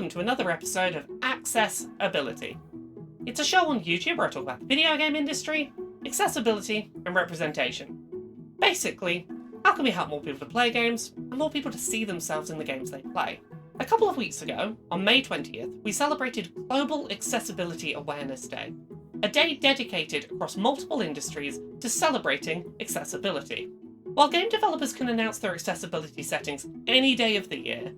welcome to another episode of Accessibility. It's a show on YouTube where I talk about the video game industry, accessibility, and representation. Basically, how can we help more people to play games, and more people to see themselves in the games they play? A couple of weeks ago, on May 20th, we celebrated Global Accessibility Awareness Day, a day dedicated across multiple industries to celebrating accessibility. While game developers can announce their accessibility settings any day of the year,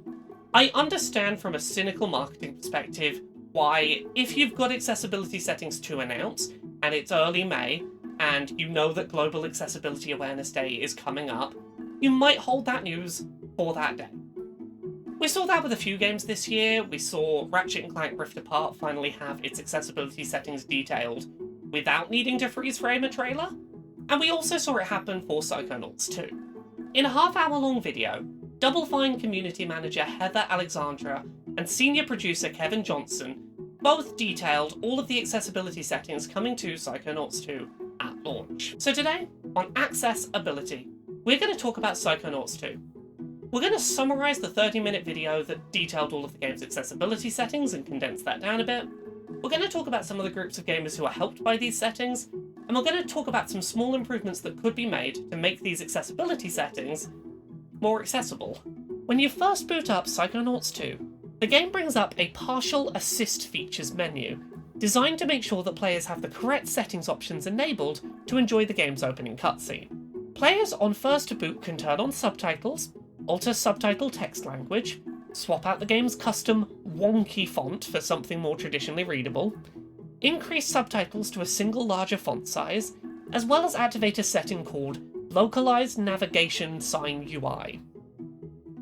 I understand from a cynical marketing perspective why, if you've got accessibility settings to announce, and it's early May, and you know that Global Accessibility Awareness Day is coming up, you might hold that news for that day. We saw that with a few games this year. We saw Ratchet & Clank Rift Apart finally have its accessibility settings detailed without needing to freeze frame a trailer, and we also saw it happen for Psychonauts 2. In a half-hour-long video, Double Fine community manager Heather Alexandra and senior producer Kevin Johnson both detailed all of the accessibility settings coming to Psychonauts 2 at launch. So today, on Accessibility, we're going to talk about Psychonauts 2. We're going to summarise the 30-minute video that detailed all of the game's accessibility settings and condense that down a bit. We're going to talk about some of the groups of gamers who are helped by these settings, and we're going to talk about some small improvements that could be made to make these accessibility settings more accessible. When you first boot up Psychonauts 2, the game brings up a partial assist features menu, designed to make sure that players have the correct settings options enabled to enjoy the game's opening cutscene. Players on first boot can turn on subtitles, alter subtitle text language, swap out the game's custom wonky font for something more traditionally readable, increase subtitles to a single larger font size, as well as activate a setting called Localized Navigation Sign UI.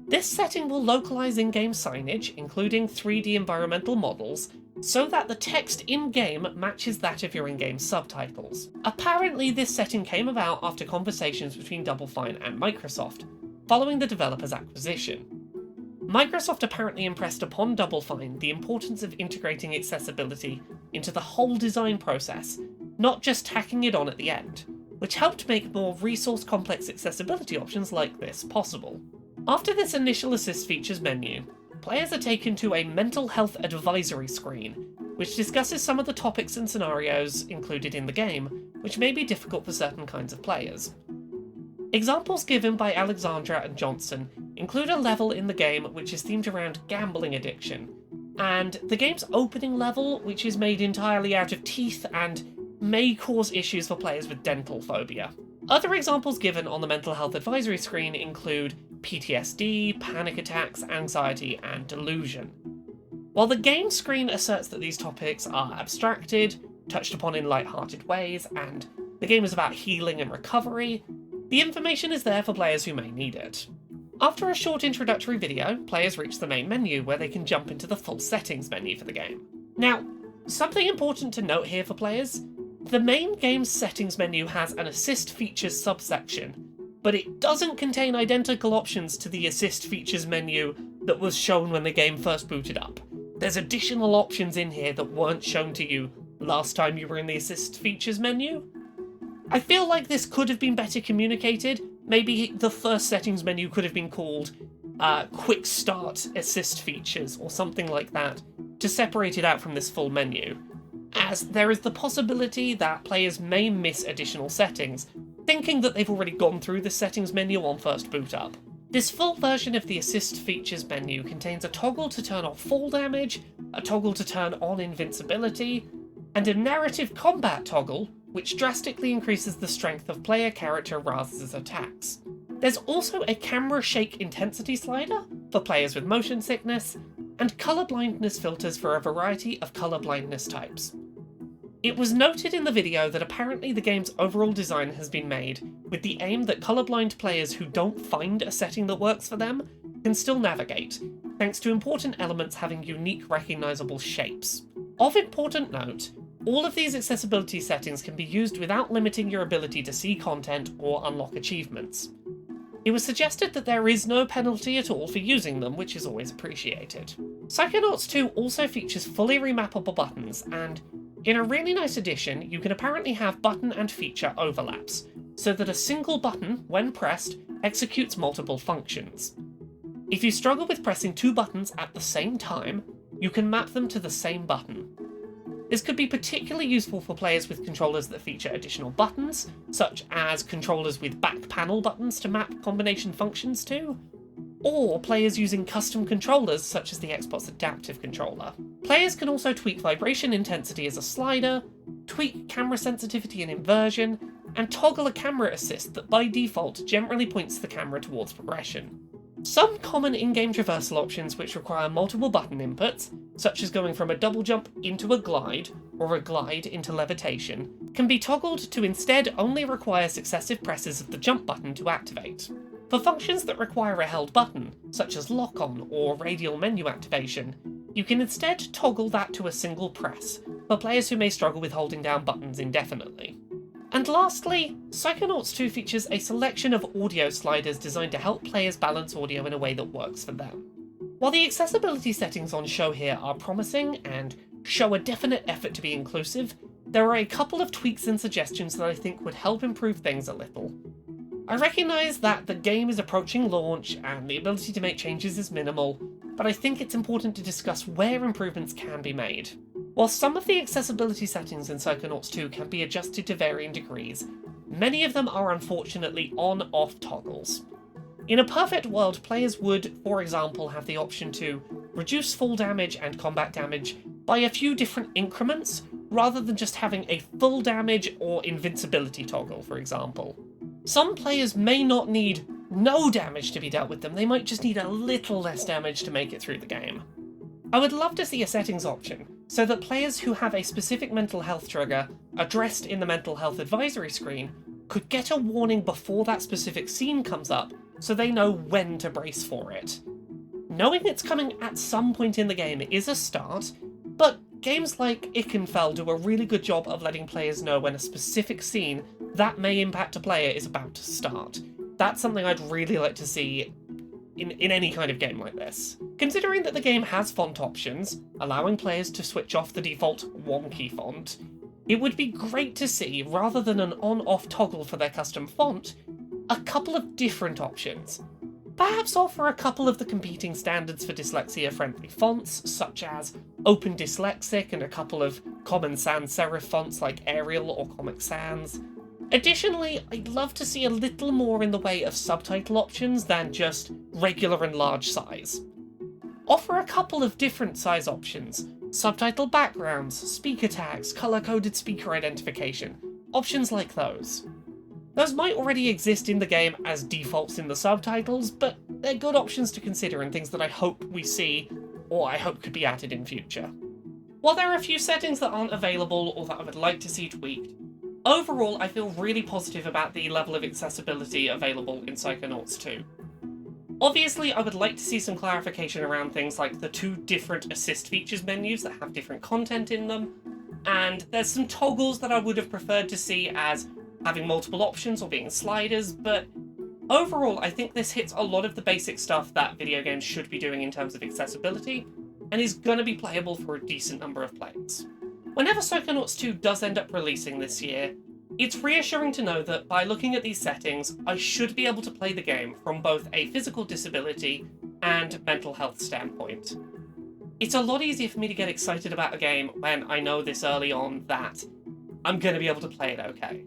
This setting will localize in-game signage, including 3D environmental models, so that the text in-game matches that of your in-game subtitles. Apparently, this setting came about after conversations between Double Fine and Microsoft, following the developer's acquisition. Microsoft apparently impressed upon Double Fine the importance of integrating accessibility into the whole design process, not just tacking it on at the end, which helped make more resource-complex accessibility options like this possible. After this initial assist features menu, players are taken to a mental health advisory screen, which discusses some of the topics and scenarios included in the game, which may be difficult for certain kinds of players. Examples given by Alexandra and Johnson include a level in the game which is themed around gambling addiction, and the game's opening level, which is made entirely out of teeth and may cause issues for players with dental phobia. Other examples given on the mental health advisory screen include PTSD, panic attacks, anxiety, and delusion. While the game screen asserts that these topics are abstracted, touched upon in light-hearted ways, and the game is about healing and recovery, the information is there for players who may need it. After a short introductory video, players reach the main menu where they can jump into the full settings menu for the game. Now, something important to note here for players: the main game's settings menu has an assist features subsection, but it doesn't contain identical options to the assist features menu that was shown when the game first booted up. There's additional options in here that weren't shown to you last time you were in the assist features menu. I feel like this could have been better communicated. Maybe the first settings menu could have been called Quick Start Assist Features or something like that to separate it out from this full menu, as there is the possibility that players may miss additional settings, thinking that they've already gone through the settings menu on first boot up. This full version of the assist features menu contains a toggle to turn off fall damage, a toggle to turn on invincibility, and a narrative combat toggle, which drastically increases the strength of player character Raz's attacks. There's also a camera shake intensity slider for players with motion sickness, and colour blindness filters for a variety of colour blindness types. It was noted in the video that apparently the game's overall design has been made with the aim that colourblind players who don't find a setting that works for them can still navigate, thanks to important elements having unique recognisable shapes. Of important note, all of these accessibility settings can be used without limiting your ability to see content or unlock achievements. It was suggested that there is no penalty at all for using them, which is always appreciated. Psychonauts 2 also features fully remappable buttons, and in a really nice addition, you can apparently have button and feature overlaps, so that a single button, when pressed, executes multiple functions. If you struggle with pressing two buttons at the same time, you can map them to the same button. This could be particularly useful for players with controllers that feature additional buttons, such as controllers with back panel buttons to map combination functions to, or players using custom controllers such as the Xbox Adaptive Controller. Players can also tweak vibration intensity as a slider, tweak camera sensitivity and inversion, and toggle a camera assist that by default generally points the camera towards progression. Some common in-game traversal options which require multiple button inputs, such as going from a double jump into a glide, or a glide into levitation, can be toggled to instead only require successive presses of the jump button to activate. For functions that require a held button, such as lock-on or radial menu activation, you can instead toggle that to a single press, for players who may struggle with holding down buttons indefinitely. And lastly, Psychonauts 2 features a selection of audio sliders designed to help players balance audio in a way that works for them. While the accessibility settings on show here are promising and show a definite effort to be inclusive, there are a couple of tweaks and suggestions that I think would help improve things a little. I recognise that the game is approaching launch and the ability to make changes is minimal, but I think it's important to discuss where improvements can be made. While some of the accessibility settings in Psychonauts 2 can be adjusted to varying degrees, many of them are unfortunately on-off toggles. In a perfect world, players would, for example, have the option to reduce fall damage and combat damage by a few different increments, rather than just having a full damage or invincibility toggle, for example. Some players may not need no damage to be dealt with them, they might just need a little less damage to make it through the game. I would love to see a settings option, so that players who have a specific mental health trigger addressed in the mental health advisory screen could get a warning before that specific scene comes up, so they know when to brace for it. Knowing it's coming at some point in the game is a start, but games like Ikenfell do a really good job of letting players know when a specific scene that may impact a player is about to start. That's something I'd really like to see in any kind of game like this. Considering that the game has font options, allowing players to switch off the default wonky font, it would be great to see, rather than an on-off toggle for their custom font, a couple of different options. Perhaps offer a couple of the competing standards for dyslexia-friendly fonts, such as Open Dyslexic and a couple of common sans serif fonts like Arial or Comic Sans. Additionally, I'd love to see a little more in the way of subtitle options than just regular and large size. Offer a couple of different size options, subtitle backgrounds, speaker tags, colour-coded speaker identification, options like those. Those might already exist in the game as defaults in the subtitles, but they're good options to consider and things that I hope we see, or I hope could be added in future. While there are a few settings that aren't available or that I would like to see tweaked, overall I feel really positive about the level of accessibility available in Psychonauts 2. Obviously, I would like to see some clarification around things like the two different assist features menus that have different content in them, and there's some toggles that I would have preferred to see as having multiple options or being sliders, but overall I think this hits a lot of the basic stuff that video games should be doing in terms of accessibility, and is going to be playable for a decent number of players. Whenever Psychonauts 2 does end up releasing this year, it's reassuring to know that by looking at these settings, I should be able to play the game from both a physical disability and mental health standpoint. It's a lot easier for me to get excited about a game when I know this early on that I'm going to be able to play it okay.